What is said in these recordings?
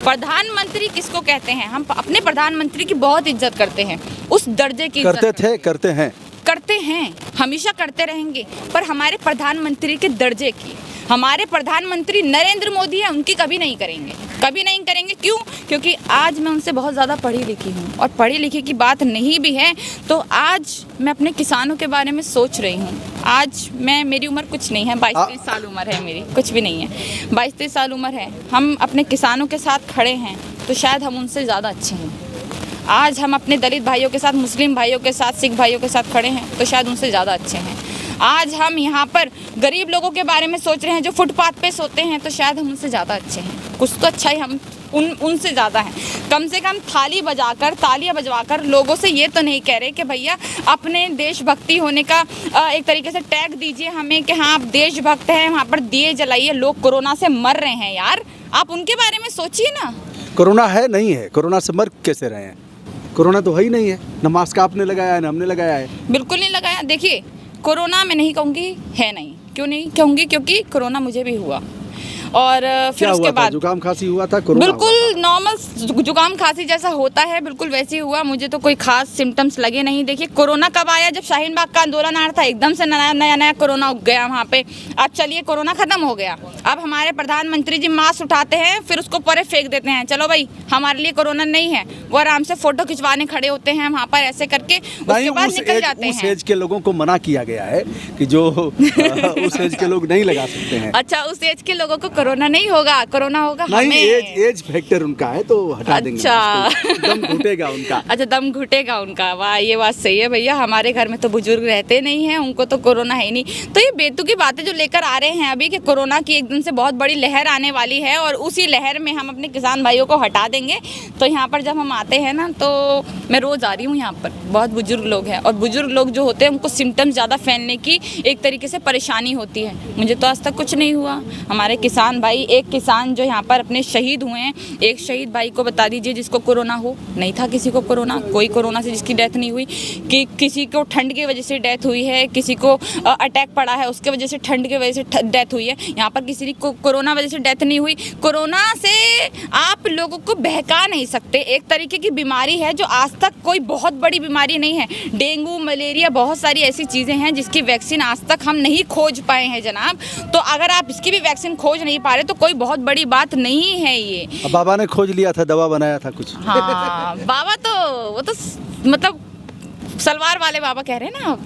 प्रधानमंत्री किसको कहते हैं? हम अपने प्रधानमंत्री की बहुत इज्जत करते हैं, उस दर्जे की करते हैं, हमेशा करते रहेंगे। पर हमारे प्रधानमंत्री के दर्जे की, हमारे प्रधानमंत्री नरेंद्र मोदी हैं, उनकी कभी नहीं करेंगे, कभी नहीं करेंगे। क्यों? क्योंकि आज मैं उनसे बहुत ज़्यादा पढ़ी लिखी हूँ, और पढ़ी लिखी की बात नहीं भी है तो आज मैं अपने किसानों के बारे में सोच रही हूँ। आज मेरी उम्र कुछ नहीं है, 22-23 साल उम्र है मेरी, कुछ भी नहीं है, 22-23 साल उम्र है। हम अपने किसानों के साथ खड़े हैं तो शायद हम उनसे ज़्यादा अच्छे हैं। आज हम अपने दलित भाइयों के साथ, मुस्लिम भाइयों के साथ, सिख भाइयों के साथ खड़े हैं तो शायद उनसे ज़्यादा अच्छे हैं। आज हम यहाँ पर गरीब लोगों के बारे में सोच रहे हैं जो फुटपाथ पे सोते हैं तो शायद हम उनसे ज़्यादा अच्छे हैं। कुछ तो अच्छा ही हम उनसे ज़्यादा हैं। कम से कम तालियां बजवाकर लोगों से ये तो नहीं कह रहे कि भैया अपने देशभक्ति होने का एक तरीके से टैग दीजिए हमें कि हाँ आप देशभक्त हैं, वहाँ पर दिए जलाइए। लोग कोरोना से मर रहे हैं यार, आप उनके बारे में सोचिए ना। कोरोना है नहीं है, कोरोना से मर कैसे रहे हैं? कोरोना तो है ही नहीं है, न मास्क आपने लगाया है न हमने लगाया है। बिल्कुल नहीं लगाया। देखिए कोरोना मैं नहीं कहूँगी है नहीं, क्यों नहीं कहूँगी? क्योंकि कोरोना मुझे भी हुआ, और फिर उसके बाद जुकाम खांसी हुआ था। कोरोना बिल्कुल नॉर्मल जुकाम खांसी जैसा होता है, बिल्कुल वैसे ही हुआ। मुझे तो कोई खास सिम्टम्स लगे नहीं। देखिए कोरोना कब आया? जब शाहीन बाग का आंदोलन आ रहा था, एकदम से नया कोरोना उग गया वहाँ पे। अब चलिए कोरोना खत्म हो गया, अब हमारे प्रधानमंत्री जी मास्क उठाते हैं फिर उसको परे फेंक देते हैं, चलो भाई हमारे लिए कोरोना नहीं है। वो आराम से फोटो खिंचवाने खड़े होते हैं वहाँ पर ऐसे करके, उसके बाद निकल जाते हैं। उस एज के लोगों को मना किया गया है कि जो उस एज के लोग नहीं लगा सकते हैं। अच्छा, उस एज के लोगों को कोरोना नहीं होगा, कोरोना होगा नहीं, हमें। एज फैक्टर उनका है तो हटा देंगे। अच्छा दम घुटेगा उनका। अच्छा, दम घुटेगा उनका। वाह, ये बात सही है भैया। हमारे घर में तो बुजुर्ग रहते नहीं हैं, उनको तो कोरोना है ही नहीं। तो ये बेतुकी बातें जो लेकर आ रहे हैं अभी कि कोरोना की एकदम से बहुत बड़ी लहर आने वाली है और उसी लहर में हम अपने किसान भाइयों को हटा देंगे। तो यहाँ पर जब हम आते हैं ना, तो मैं रोज़ आ रही हूँ यहाँ पर, बहुत बुजुर्ग लोग हैं, और बुजुर्ग लोग जो होते हैं उनको सिम्टम्स ज़्यादा फैलने की एक तरीके से परेशानी होती है। मुझे तो आज तक कुछ नहीं हुआ। हमारे किसान भाई, एक किसान जो यहाँ पर अपने शहीद हुए हैं, एक शहीद भाई को बता दीजिए जिसको कोरोना हो। नहीं था किसी को कोरोना, कोई कोरोना से जिसकी डेथ नहीं हुई। कि किसी को ठंड की वजह से डेथ हुई है, किसी को अटैक पड़ा है उसके वजह से, ठंड की वजह से डेथ हुई है। यहाँ पर किसी को कोरोना वजह से डेथ नहीं हुई। कोरोना से आप लोगों को बहका नहीं सकते। एक तरीके की बीमारी है जो आज तक कोई बहुत बड़ी बीमारी नहीं है। डेंगू, मलेरिया, बहुत सारी ऐसी चीज़ें हैं जिसकी वैक्सीन आज तक हम नहीं खोज पाए हैं जनाब। तो अगर आप इसकी भी वैक्सीन खोज नहीं पा रहे तो कोई बहुत बड़ी बात नहीं है ये। बाबा ने खोज लिया था, दवा बनाया था कुछ। हाँ बाबा तो वो तो मतलब सलवार वाले बाबा कह रहे हैं ना आप।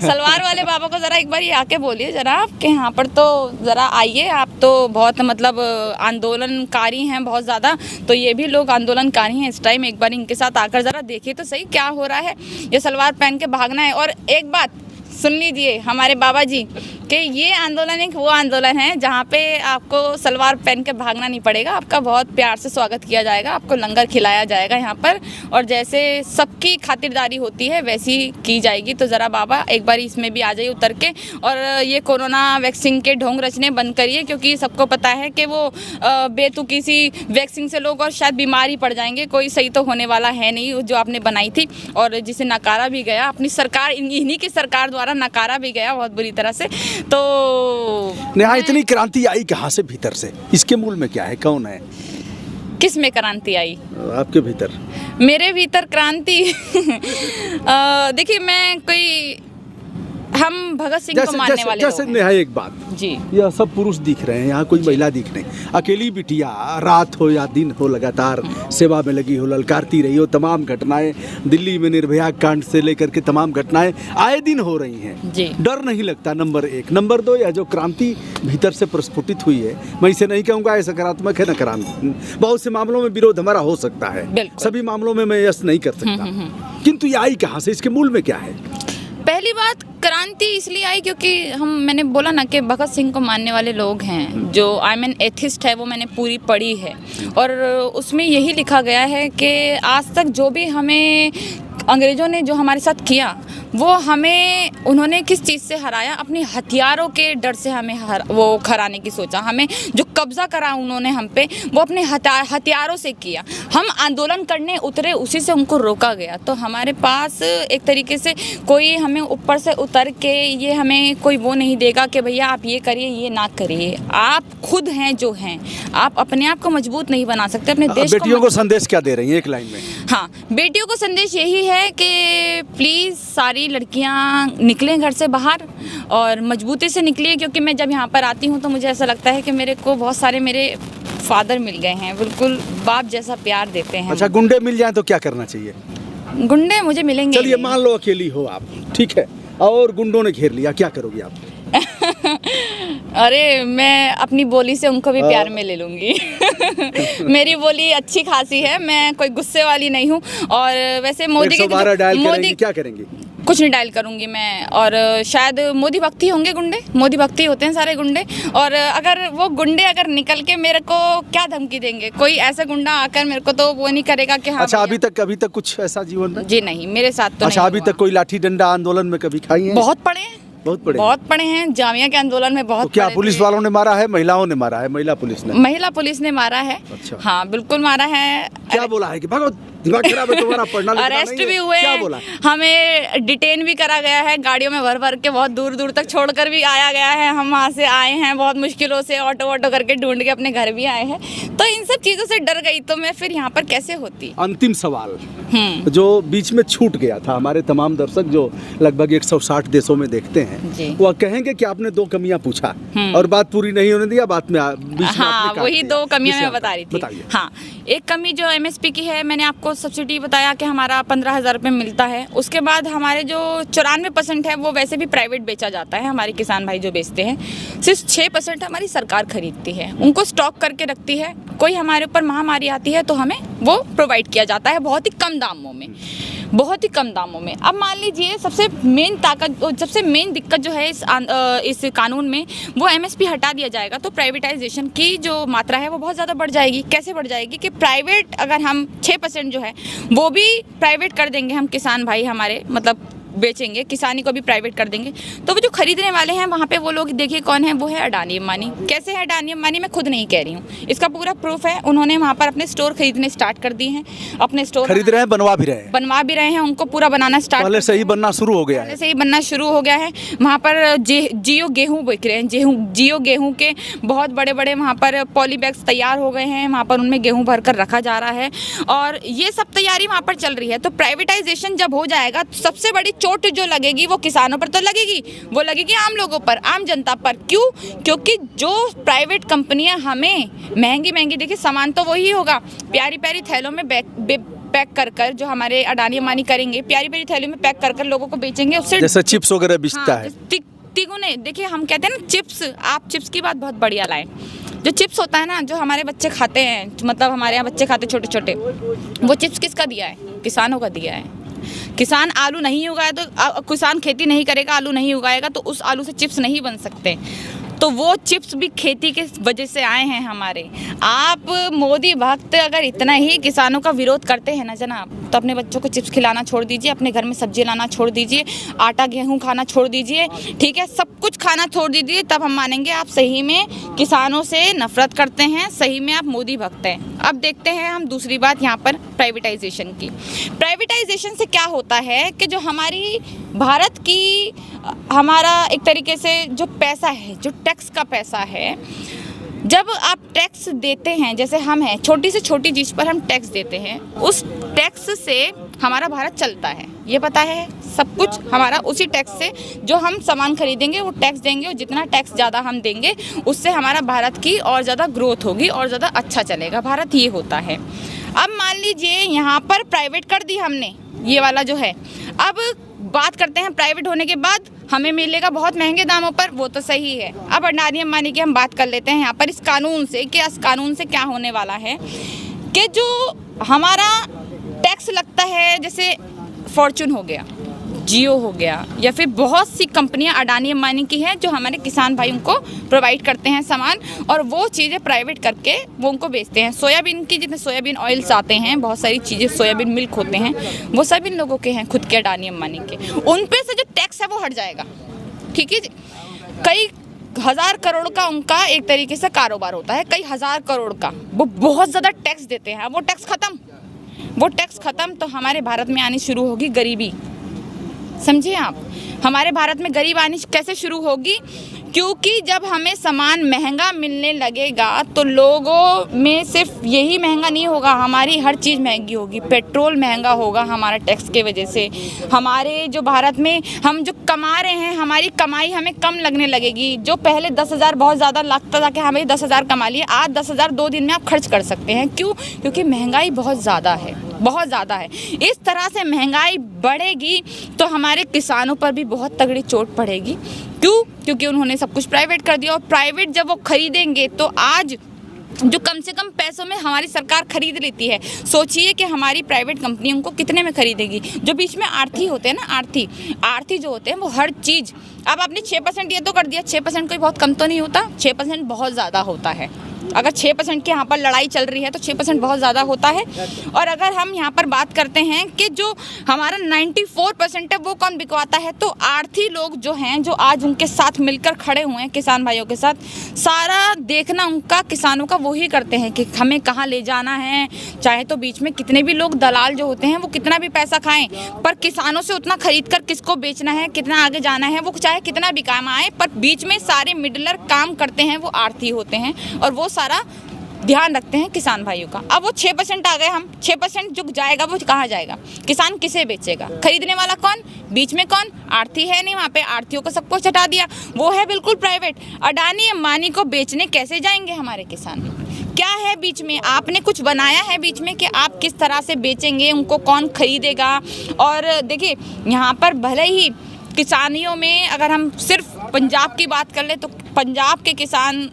सलवार वाले बाबा को ज़रा एक बार ये आके बोलिए जरा आप के यहाँ पर तो ज़रा आइए। आप तो बहुत मतलब आंदोलनकारी हैं बहुत ज़्यादा, तो ये भी लोग आंदोलनकारी हैं इस टाइम। एक बार इनके साथ आकर ज़रा देखिए तो सही क्या हो रहा है। ये सलवार पहन के भागना है। और एक बात सुन लीजिए हमारे बाबा जी कि ये आंदोलन एक वो आंदोलन है जहाँ पे आपको सलवार पहन के भागना नहीं पड़ेगा। आपका बहुत प्यार से स्वागत किया जाएगा, आपको लंगर खिलाया जाएगा यहाँ पर, और जैसे सबकी खातिरदारी होती है वैसी की जाएगी। तो ज़रा बाबा एक बार इसमें भी आ जाइए उतर के, और ये कोरोना वैक्सीन के ढोंग रचने बंद करिए, क्योंकि सबको पता है कि वो बेतुकी सी वैक्सीन से लोग और शायद बीमार ही पड़ जाएंगे। कोई सही तो होने वाला है नहीं जो आपने बनाई थी, और जिसे नकारा भी गया अपनी सरकार, इन्हीं की सरकार द्वारा नकारा भी गया बहुत बुरी तरह से। तो नेहा, इतनी क्रांति आई कहाँ से भीतर से? इसके मूल में क्या है? कौन है? किस में क्रांति आई? आपके भीतर? मेरे भीतर क्रांति देखिए, मैं कोई हम भगत सिंह को मानने वाले जैसे नेहा, एक बात जी, यह सब पुरुष दिख रहे हैं, यहाँ कोई महिला दिख नहीं। अकेली बिटिया रात हो या दिन हो लगातार सेवा में लगी हो, ललकारती रही हो। तमाम घटनाएं दिल्ली में निर्भया कांड से लेकर के तमाम घटनाएं आए दिन हो रही हैं जी। डर नहीं लगता, नंबर एक। नंबर दो, यह जो क्रांति भीतर से प्रस्फुटित हुई है, मैं इसे नहीं कहूँगा ये सकारात्मक है नकारात्मक। बहुत से मामलों में विरोध हमारा हो सकता है, सभी मामलों में मैं यस नहीं कर सकता, किंतु ये आई कहाँ से? इसके मूल में क्या है? पहली बात, क्रांति इसलिए आई क्योंकि मैंने बोला ना कि भगत सिंह को मानने वाले लोग हैं। जो आई मीन एथिस्ट है वो मैंने पूरी पढ़ी है, और उसमें यही लिखा गया है कि आज तक जो भी हमें अंग्रेज़ों ने जो हमारे साथ किया, वो हमें उन्होंने किस चीज़ से हराया? अपने हथियारों के डर से हमें हराने की सोचा। हमें जो कब्ज़ा करा उन्होंने हम पे, वो अपने हथियारों से किया। हम आंदोलन करने उतरे, उसी से उनको रोका गया। तो हमारे पास एक तरीके से कोई हमें ऊपर से उतर के ये हमें कोई वो नहीं देगा कि भैया आप ये करिए, ये ना करिए। आप खुद हैं जो हैं, आप अपने आप को मजबूत नहीं बना सकते, अपने देश बेटियों को संदेश क्या दे रही हैं एक लाइन में? हाँ, बेटियों को संदेश यही है कि प्लीज़ सारी लड़कियां निकलें घर से बाहर और मजबूती से निकलिए, क्योंकि मैं जब यहाँ पर आती हूँ तो मुझे ऐसा लगता है कि मेरे को बहुत सारे मेरे फादर मिल गए हैं, बिल्कुल बाप जैसा प्यार देते हैं। अच्छा, गुंडे मिल जाएं तो क्या करना चाहिए? गुंडे मुझे मिलेंगे। चलिए मान लो अकेली हो आप, ठीक है, और गुंडों ने घेर लिया, क्या करोगी आप? अरे मैं अपनी बोली से उनको भी प्यार में ले लूँगी। मेरी बोली अच्छी खासी है, मैं कोई गुस्से वाली नहीं हूँ। और वैसे मोदी के मोदी क्या करेंगे? कुछ नहीं डायल करूँगी मैं। और शायद मोदी भक्ति होंगे गुंडे, मोदी भक्ति होते हैं सारे गुंडे। और अगर वो गुंडे अगर निकल के मेरे को क्या धमकी देंगे, कोई ऐसा गुंडा आकर मेरे को तो वो नहीं करेगा कि हाँ। अच्छा, अभी तक कुछ ऐसा जीवन में? जी नहीं, मेरे साथ तो अच्छा, अभी तक कोई लाठी डंडा आंदोलन में कभी खाई है? बहुत पड़े हैं, बहुत पड़े हैं, जामिया के आंदोलन में बहुत। तो क्या पुलिस वालों ने मारा है, महिलाओं ने मारा है? महिला पुलिस ने मारा है। अच्छा। हाँ बिल्कुल मारा है। क्या बोला है कि भागो, दिमाग खराब है तुम्हारा, पढ़ना लिखना नहीं है? अरेस्ट भी हुए, क्या बोला? हमें डिटेन भी करा गया है, गाड़ियों में भर भर के बहुत दूर दूर तक छोड़कर भी आया गया है। हम वहाँ से आए हैं बहुत मुश्किलों से, ऑटो करके ढूंढ के अपने घर भी आए हैं। तो इन सब चीज़ों से डर गई तो मैं फिर यहाँ पर कैसे होती। अंतिम सवाल जो बीच में छूट गया था, हमारे तमाम दर्शक जो लगभग 160 देशों में देखते हैं, वह कहेंगे कि आपने 2 कमियां पूछा और बात पूरी नहीं होने दिया, बात में बीच में हाँ, वही 2 कमियां मैं बता रही थी। बताइए। हाँ, एक कमी जो MSP की है, मैंने आपको सब्सिडी बताया कि हमारा 15,000 रुपये मिलता है। उसके बाद हमारे जो 94% है वो वैसे भी प्राइवेट बेचा जाता है, हमारे किसान भाई जो बेचते हैं। सिर्फ 6% हमारी सरकार खरीदती है, उनको स्टॉक करके रखती है। कोई हमारे ऊपर महामारी आती है तो हमें वो प्रोवाइड किया जाता है बहुत ही कम दामों में, बहुत ही कम दामों में। अब मान लीजिए सबसे मेन दिक्कत जो है इस कानून में, वो MSP हटा दिया जाएगा तो प्राइवेटाइजेशन की जो मात्रा है वो बहुत ज़्यादा बढ़ जाएगी। कैसे बढ़ जाएगी कि प्राइवेट अगर हम 6% जो है वो भी प्राइवेट कर देंगे, हम किसान भाई हमारे मतलब बेचेंगे, किसानी को भी प्राइवेट कर देंगे, तो वो जो खरीदने वाले हैं वहाँ पे वो लोग देखिए कौन है, वो है अडानी अंबानी। कैसे है अडानी अंबानी, मैं खुद नहीं कह रही हूँ, इसका पूरा प्रूफ है। उन्होंने वहाँ पर अपने स्टोर खरीदने स्टार्ट कर दिए हैं, अपने स्टोर खरीद रहे हैं, बनवा भी रहे हैं, उनको पूरा बनाना स्टार्ट पहले से ही बनना शुरू हो गया है। पहले से ही बनना शुरू हो गया है। वहाँ पर जियो गेहूँ बिक रहे हैं, जियो गेहूँ के बहुत बड़े बड़े वहाँ पर पॉली बैग्स तैयार हो गए हैं, वहाँ पर उनमें गेहूँ भर कर रखा जा रहा है और ये सब तैयारी वहाँ पर चल रही है। तो प्राइवेटाइजेशन जब हो जाएगा तो सबसे बड़ी चोट जो लगेगी वो किसानों पर तो लगेगी, वो लगेगी आम लोगों पर, आम जनता पर। क्यों? क्योंकि जो प्राइवेट कंपनियां हमें महंगी देखिए सामान तो वही होगा, प्यारी प्यारी थैलों में पैक कर जो हमारे अडानी अंबानी करेंगे, प्यारी थैलों में पैक कर लोगों को बेचेंगे। उससे जैसे चिप्स वगैरह बिकता है, तिगुने देखिए, हम कहते हैं ना चिप्स, आप चिप्स की बात बहुत बढ़िया लाए। जो चिप्स होता है ना, जो हमारे बच्चे खाते हैं, मतलब हमारे यहाँ बच्चे खाते छोटे छोटे, वो चिप्स किसका दिया है? किसानों का दिया है। किसान आलू नहीं उगाए तो किसान खेती नहीं करेगा, आलू नहीं उगाएगा तो उस आलू से चिप्स नहीं बन सकते। तो वो चिप्स भी खेती के वजह से आए हैं हमारे। आप मोदी भक्त अगर इतना ही किसानों का विरोध करते हैं ना जनाब, तो अपने बच्चों को चिप्स खिलाना छोड़ दीजिए, अपने घर में सब्जी लाना छोड़ दीजिए, आटा गेहूं खाना छोड़ दीजिए, ठीक है, सब कुछ खाना छोड़ दीजिए, तब हम मानेंगे आप सही में किसानों से नफरत करते हैं, सही में आप मोदी भक्त हैं। अब देखते हैं हम दूसरी बात यहाँ पर प्राइवेटाइजेशन की। प्राइवेटाइजेशन से क्या होता है कि जो हमारी भारत की हमारा एक तरीके से जो पैसा है, जो टैक्स का पैसा है, जब आप टैक्स देते हैं, जैसे हम हैं, छोटी से छोटी चीज़ पर हम टैक्स देते हैं, उस टैक्स से हमारा भारत चलता है, ये पता है सब कुछ हमारा उसी टैक्स से, जो हम सामान खरीदेंगे वो टैक्स देंगे और जितना टैक्स ज़्यादा हम देंगे उससे हमारा भारत की और ज़्यादा ग्रोथ होगी और ज़्यादा अच्छा चलेगा भारत, ये होता है। अब मान लीजिए यहाँ पर प्राइवेट कर दी हमने, ये वाला जो है, अब बात करते हैं प्राइवेट होने के बाद हमें मिलेगा बहुत महंगे दामों पर, वो तो सही है। अब अडानी अंबानी की हम बात कर लेते हैं यहाँ पर इस कानून से, कि इस कानून से क्या होने वाला है कि जो हमारा टैक्स लगता है, जैसे फॉर्चून हो गया, जियो हो गया, या फिर बहुत सी कंपनियां अडानी अंबानी की हैं जो हमारे किसान भाई उनको प्रोवाइड करते हैं सामान, और वो चीज़ें प्राइवेट करके वो उनको बेचते हैं। सोयाबीन की जितने सोयाबीन ऑयल्स आते हैं, बहुत सारी चीज़ें, सोयाबीन मिल्क होते हैं, वो सब इन लोगों के हैं, खुद के अडानी अंबानी के। उन पे से जो टैक्स है वो हट जाएगा, ठीक है। कई हज़ार करोड़ का उनका एक तरीके से कारोबार होता है, कई हज़ार करोड़ का, वो बहुत ज़्यादा टैक्स देते हैं, वो टैक्स ख़त्म, वो टैक्स ख़त्म तो हमारे भारत में आनी शुरू होगी गरीबी। समझिए आप, हमारे भारत में गरीब आनी कैसे शुरू होगी? क्योंकि जब हमें सामान महंगा मिलने लगेगा तो लोगों में सिर्फ यही महंगा नहीं होगा, हमारी हर चीज़ महंगी होगी। पेट्रोल महंगा होगा हमारा टैक्स के वजह से। हमारे जो भारत में हम जो कमा रहे हैं, हमारी कमाई हमें कम लगने लगेगी। जो पहले 10,000 बहुत ज़्यादा लगता था कि हमें 10,000 कमा लिए, आज 10,000 2 दिन में आप खर्च कर सकते हैं। क्यों? क्योंकि महंगाई बहुत ज़्यादा है, बहुत ज़्यादा है। इस तरह से महंगाई बढ़ेगी तो हमारे किसानों पर भी बहुत तगड़ी चोट पड़ेगी। क्यों? क्योंकि उन्होंने सब कुछ प्राइवेट कर दिया, और प्राइवेट जब वो खरीदेंगे तो आज जो कम से कम पैसों में हमारी सरकार खरीद लेती है, सोचिए कि हमारी प्राइवेट कंपनी उनको कितने में खरीदेगी। जो बीच में आढ़ती होते हैं ना, आढ़ती जो होते हैं वो हर चीज़, अब आपने 6% ये तो कर दिया, 6% कोई बहुत कम तो नहीं होता, 6% बहुत ज़्यादा होता है। अगर 6% की यहाँ पर लड़ाई चल रही है तो 6% बहुत ज़्यादा होता है। और अगर हम यहाँ पर बात करते हैं कि जो हमारा 94% है वो कौन बिकवाता है, तो आढ़ती लोग जो हैं, जो आज उनके साथ मिलकर खड़े हुए हैं किसान भाइयों के साथ, सारा देखना उनका किसानों का वही करते हैं कि हमें कहाँ ले जाना है। चाहे तो बीच में कितने भी लोग दलाल जो होते हैं वो कितना भी पैसा खाएं, पर किसानों से उतना खरीद कर किसको बेचना है, कितना आगे जाना है, वो चाहे कितना भी काम आए, पर बीच में सारे मिडलर काम करते हैं वो आढ़ती होते हैं, और वो सारा ध्यान रखते हैं किसान भाइयों का। अब वो 6% आ गए, हम 6% जो जाएगा वो कहाँ जाएगा? किसान किसे बेचेगा? खरीदने वाला कौन? बीच में कौन? आढ़ती है नहीं, वहाँ पे आढ़तियों को सब कुछ हटा दिया, वो है बिल्कुल प्राइवेट। अडानी अंबानी को बेचने कैसे जाएंगे हमारे किसान? क्या है बीच में? आपने कुछ बनाया है बीच में कि आप किस तरह से बेचेंगे, उनको कौन खरीदेगा? और देखिए यहाँ पर भले ही किसानियों में अगर हम सिर्फ पंजाब की बात कर ले तो पंजाब के किसान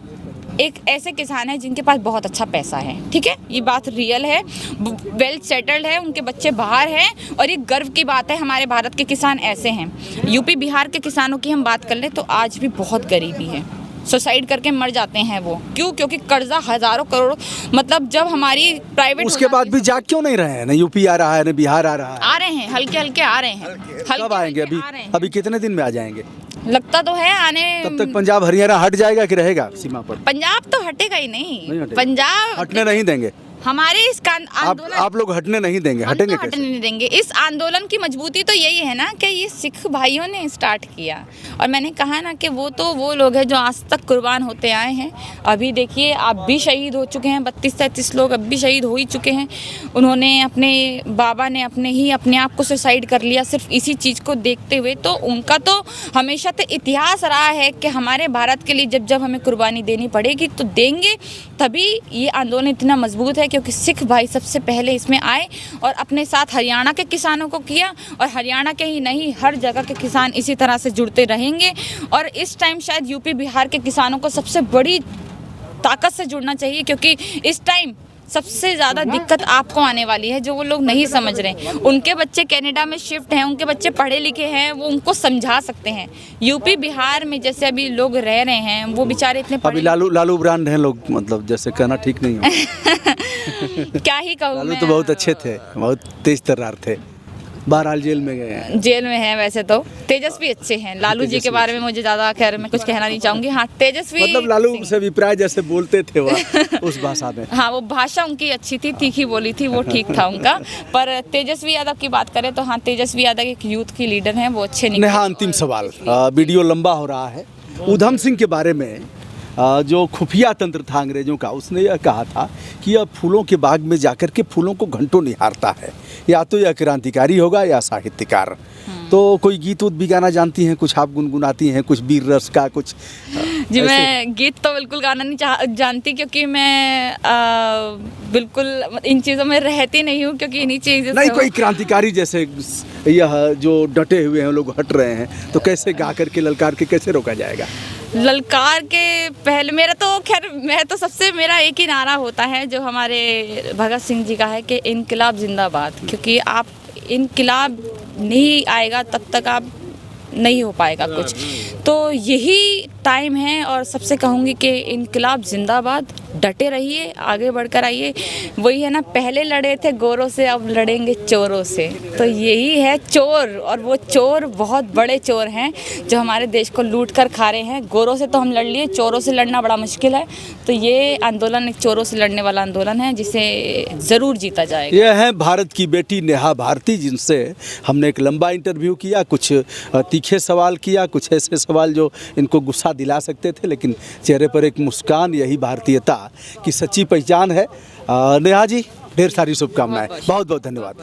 एक ऐसे किसान है जिनके पास बहुत अच्छा पैसा है, ठीक है, ये बात रियल है, वेल सेटल्ड है, उनके बच्चे बाहर हैं, और ये गर्व की बात है। हमारे भारत के किसान ऐसे हैं। यूपी बिहार के किसानों की हम बात कर लें तो आज भी बहुत गरीबी है, सुसाइड करके मर जाते हैं वो। क्यों? क्योंकि कर्जा हजारों करोड़, मतलब जब हमारी प्राइवेट, उसके बाद भी जाग क्यों नहीं रहे हैं? ना यूपी आ रहा है, ना बिहार आ रहा है। आ रहे हैं, हल्के हल्के आ रहे हैं। कब आएंगे? अभी कितने दिन में आ जाएंगे? लगता तो है आने। तब तक पंजाब हरियाणा हट जाएगा कि रहेगा सीमा पर? पंजाब तो हटेगा ही नहीं, पंजाब हटने नहीं देंगे। हमारे इस आंदोलन आप लोग हटने नहीं देंगे, हटेंगे कैसे? हटने नहीं देंगे। इस आंदोलन की मजबूती तो यही है ना कि ये सिख भाइयों ने स्टार्ट किया, और मैंने कहा ना कि वो तो वो लोग हैं जो आज तक कुर्बान होते आए हैं। अभी देखिए आप भी शहीद हो चुके हैं, 32-33 लोग अब भी शहीद हो ही चुके हैं। उन्होंने अपने बाबा ने अपने आप को सुसाइड कर लिया सिर्फ इसी चीज़ को देखते हुए। तो उनका तो हमेशा तो इतिहास रहा है कि हमारे भारत के लिए जब जब हमें कुर्बानी देनी पड़ेगी तो देंगे, तभी ये आंदोलन इतना मजबूत है। क्योंकि सिख भाई सबसे पहले इसमें आए और अपने साथ हरियाणा के किसानों को किया, और हरियाणा के ही नहीं हर जगह के किसान इसी तरह से जुड़ते रहेंगे। और इस टाइम शायद यूपी बिहार के किसानों को सबसे बड़ी ताकत से जुड़ना चाहिए, क्योंकि इस टाइम सबसे ज़्यादा दिक्कत आपको आने वाली है, जो वो लोग नहीं समझ रहे। उनके बच्चे कनाडा में शिफ्ट हैं, उनके बच्चे पढ़े लिखे हैं, वो उनको समझा सकते हैं। यूपी बिहार में जैसे अभी लोग रह रहे हैं वो बेचारे इतने अभी लालू ब्रांड हैं लोग, मतलब जैसे कहना ठीक नहीं हो। क्या ही कहूँ, लालू तो बहुत अच्छे थे, बहुत तेज तर्रार थे, बहरहाल जेल में गए हैं। जेल में हैं, वैसे तो तेजस्वी अच्छे हैं। लालू जी के बारे में मुझे ज़्यादा खैर मैं कुछ कहना नहीं चाहूँगी। हाँ, तेजस्वी मतलब लालू से अभिप्राय जैसे बोलते थे वो उस भाषा में। हाँ, वो भाषा उनकी अच्छी थी, तीखी बोली थी, वो ठीक था उनका। पर तेजस्वी यादव की बात करें तो हाँ, तेजस्वी यादव एक यूथ की लीडर हैं, वो अच्छे निकले। हाँ, अंतिम सवाल, वीडियो लंबा हो रहा है। ऊधम सिंह के बारे में जो खुफिया तंत्र था अंग्रेजों का, उसने यह कहा था कि यह फूलों के बाग में जाकर के फूलों को घंटों निहारता है, या तो यह क्रांतिकारी होगा या साहित्यकार। तो कोई गीत उत भी गाना जानती हैं? कुछ आप गुनगुनाती हैं, कुछ वीर रस का कुछ? जी, मैं गीत तो बिल्कुल गाना नहीं जानती, क्योंकि मैं बिल्कुल इन चीज़ों में रहती नहीं हूँ, क्योंकि इन्हीं चीज़ों नहीं, कोई क्रांतिकारी जैसे यह जो डटे हुए हैं लोग हट रहे हैं, तो कैसे गा करके ललकार के कैसे रोका जाएगा? ललकार के पहले मेरा तो खैर मैं तो सबसे मेरा एक ही नारा होता है जो हमारे भगत सिंह जी का है कि इनकलाब जिंदाबाद। क्योंकि आप इनकलाब नहीं आएगा तब तक आप नहीं हो पाएगा कुछ। तो यही टाइम है, और सबसे कहूँगी कि इनकलाब जिंदाबाद, डटे रहिए, आगे बढ़कर आइए। वही है ना, पहले लड़े थे गोरों से, अब लड़ेंगे चोरों से। तो यही है चोर, और वो चोर बहुत बड़े चोर हैं जो हमारे देश को लूट कर खा रहे हैं। गोरों से तो हम लड़ लिए, चोरों से लड़ना बड़ा मुश्किल है। तो ये आंदोलन एक चोरों से लड़ने वाला आंदोलन है, जिसे ज़रूर जीता जाएगा। यह है भारत की बेटी नेहा भारती, जिनसे हमने एक लंबा इंटरव्यू किया, कुछ तीखे सवाल किया, कुछ ऐसे सवाल जो इनको गुस्सा दिला सकते थे, लेकिन चेहरे पर एक मुस्कान, यही भारतीयता की सच्ची पहचान है। नेहा जी, ढेर सारी शुभकामनाएं, बहुत बहुत धन्यवाद।